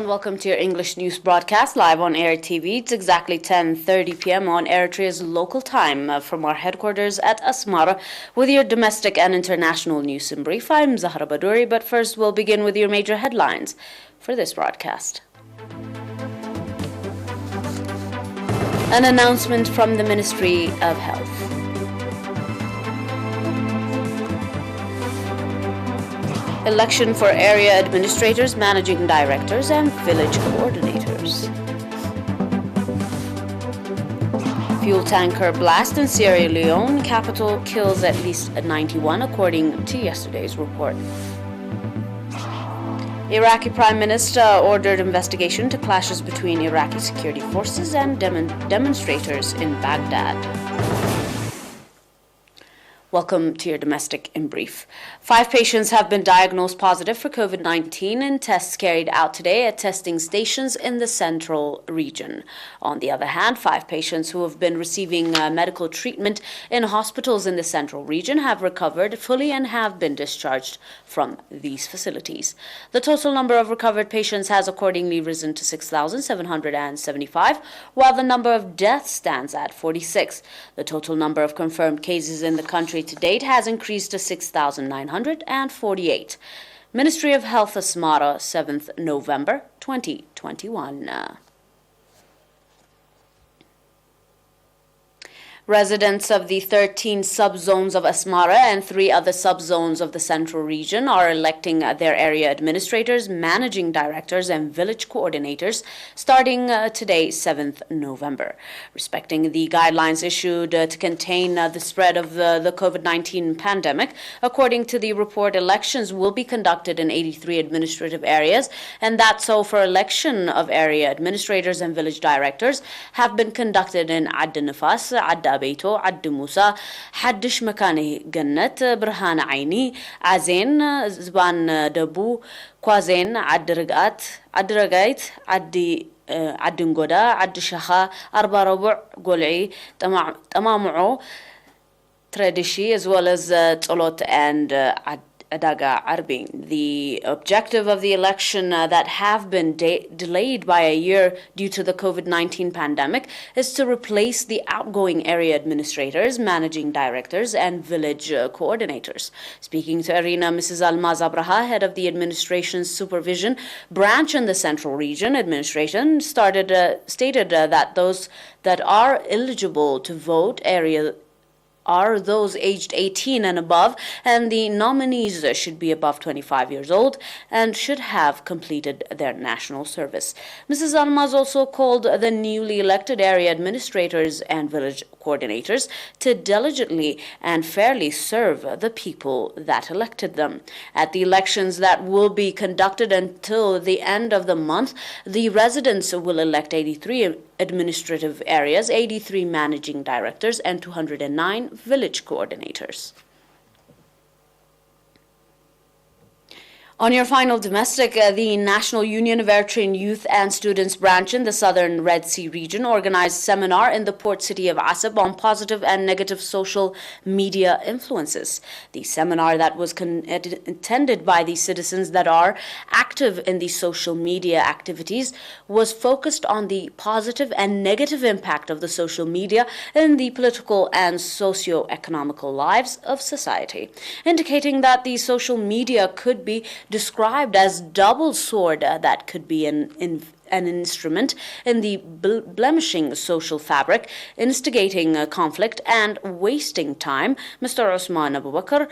and welcome to your English news broadcast live on ERi-TV. It's exactly 10:30 p.m. on Eritrea's local time from our headquarters at Asmara with your domestic and international news in brief. I'm Zahra Badouri, but first we'll begin with your major headlines for this broadcast. An announcement from the Ministry of Health. Election for area administrators, managing directors, and village coordinators. Fuel tanker blast in Sierra Leone capital kills at least 91, according to yesterday's report. Iraqi Prime Minister ordered investigation to clashes between Iraqi security forces and demonstrators in Baghdad. Welcome to your domestic in brief. 5 patients have been diagnosed positive for COVID-19 in tests carried out today at testing stations in the central region. On the other hand, 5 patients who have been receiving medical treatment in hospitals in the central region have recovered fully and have been discharged from these facilities. The total number of recovered patients has accordingly risen to 6,775, while the number of deaths stands at 46. The total number of confirmed cases in the country to date has increased to 6,948. Ministry of Health, Asmara, 7th November 2021. Residents of the 13 subzones of Asmara and 3 other subzones of the central region are electing their area administrators, managing directors, and village coordinators starting today, 7th November. Respecting the guidelines issued to contain the spread of the COVID-19 pandemic, according to the report, elections will be conducted in 83 administrative areas, and that so for election of area administrators and village directors have been conducted in Ad Nifas, Ad بيتو عد موسى حدش مكانه جنت برهان عيني عزين زبان دبو كوازين عد رقايت عد نقودا عد شخا 4 ربع قولعي تمامعو تردشي as well as Tolot and Adaga Arbin. The objective of the election that have been delayed by a year due to the COVID-19 pandemic is to replace the outgoing area administrators, managing directors, and village coordinators. Speaking to Arena, Mrs. Almaz Abraha, head of the administration's supervision branch in the Central Region Administration, stated that those that are eligible to vote are those aged 18 and above, and the nominees should be above 25 years old and should have completed their national service. Mrs. Almaz also called the newly elected area administrators and village coordinators to diligently and fairly serve the people that elected them. At the elections that will be conducted until the end of the month, the residents will elect 83 administrative areas, 83 managing directors, and 209 village coordinators. On your final domestic, the National Union of Eritrean Youth and Students branch in the southern Red Sea region organized a seminar in the port city of Asab on positive and negative social media influences. The seminar that was attended by the citizens that are active in the social media activities was focused on the positive and negative impact of the social media in the political and socio-economical lives of society, indicating that the social media could be described as double sword that could be an instrument in the blemishing social fabric, instigating conflict and wasting time. Mr. Osman Abu Bakr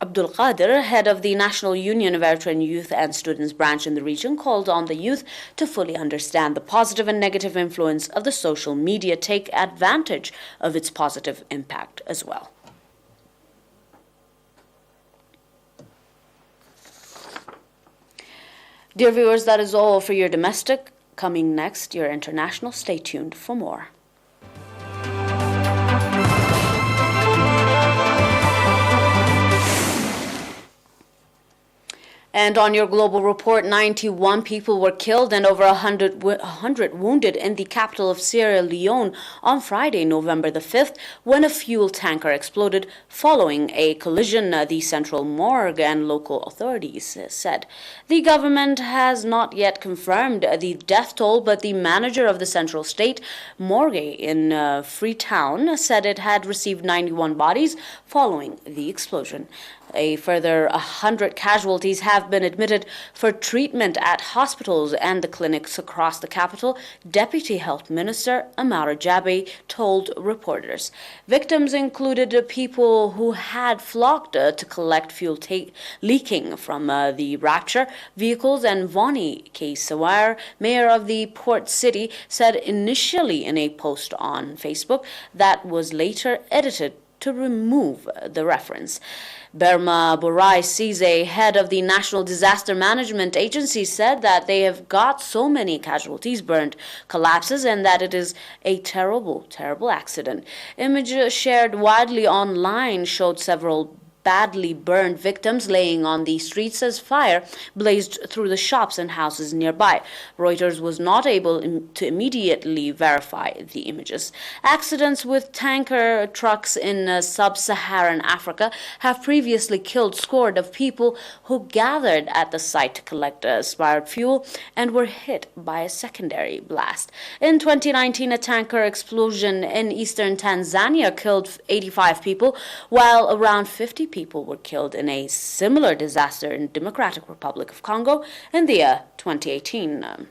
Abdul Qadir, head of the National Union of Eritrean Youth and Students branch in the region, called on the youth to fully understand the positive and negative influence of the social media, take advantage of its positive impact as well. Dear viewers, that is all for your domestic. Coming next, your international. Stay tuned for more. And on your global report, 91 people were killed and over 100 wounded in the capital of Sierra Leone on Friday, November the 5th, when a fuel tanker exploded following a collision, the central morgue and local authorities said. The government has not yet confirmed the death toll, but the manager of the Central State Morgue in Freetown said it had received 91 bodies following the explosion. A further 100 casualties have been admitted for treatment at hospitals and the clinics across the capital, Deputy Health Minister Amara Jabe told reporters. Victims included people who had flocked to collect fuel leaking from the Rapture vehicles, and Vonnie K. Sawire, mayor of the port city, said initially in a post on Facebook that was later edited to remove the reference. Berma Borai Size, head of the National Disaster Management Agency, said that they have got so many casualties, burned collapses, and that it is a terrible, terrible accident. Images shared widely online showed several badly burned victims laying on the streets as fire blazed through the shops and houses nearby. Reuters was not able to immediately verify the images. Accidents with tanker trucks in sub-Saharan Africa have previously killed scores of people who gathered at the site to collect expired fuel and were hit by a secondary blast. In 2019, a tanker explosion in eastern Tanzania killed 85 people, while around 50 people were killed in a similar disaster in Democratic Republic of Congo in the year 2018.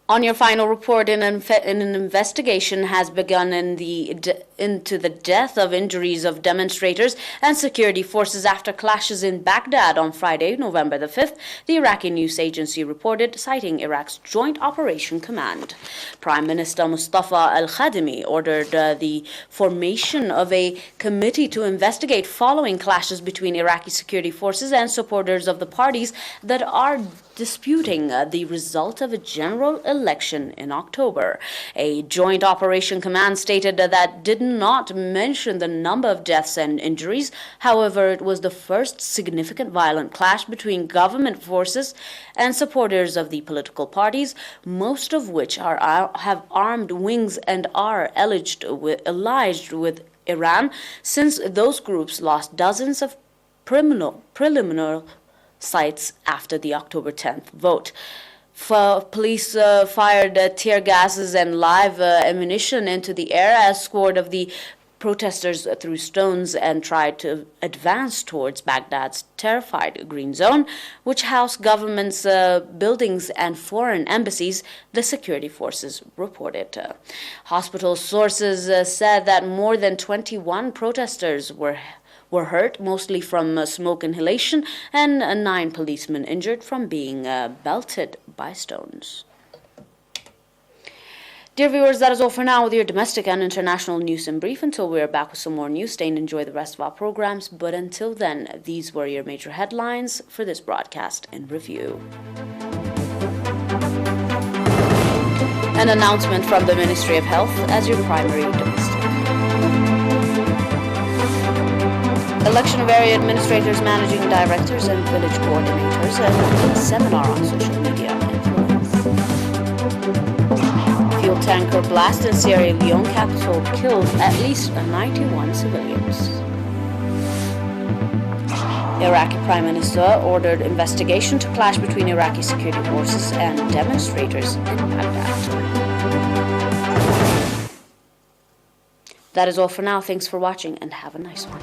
On your final report, an investigation has begun into the death of injuries of demonstrators and security forces after clashes in Baghdad on Friday, November the 5th, the Iraqi news agency reported, citing Iraq's Joint Operation Command. Prime Minister Mustafa al-Khadimi ordered the formation of a committee to investigate following clashes between Iraqi security forces and supporters of the parties that are disputing the result of a general election in October. A Joint Operation Command stated that did not mention the number of deaths and injuries. However, it was the first significant violent clash between government forces and supporters of the political parties, most of which have armed wings and are alleged with Iran, since those groups lost dozens of preliminary sites after the October 10th vote. Police fired tear gases and live ammunition into the air as squad of the protesters threw stones and tried to advance towards Baghdad's terrified green zone, which housed government's buildings and foreign embassies, the security forces reported. Hospital sources said that more than 21 protesters were hurt, mostly from smoke inhalation, and 9 policemen injured from being belted by stones. Dear viewers, that is all for now with your domestic and international news in brief. Until we are back with some more news, stay and enjoy the rest of our programs. But until then, these were your major headlines for this broadcast in review. An announcement from the Ministry of Health as your primary domestic. Election of area administrators, managing directors, and village coordinators at a seminar on social media influence. Fuel tanker blast in Sierra Leone capital killed at least 91 civilians. Iraqi Prime Minister ordered investigation to clash between Iraqi security forces and demonstrators in Baghdad. That is all for now. Thanks for watching and have a nice one.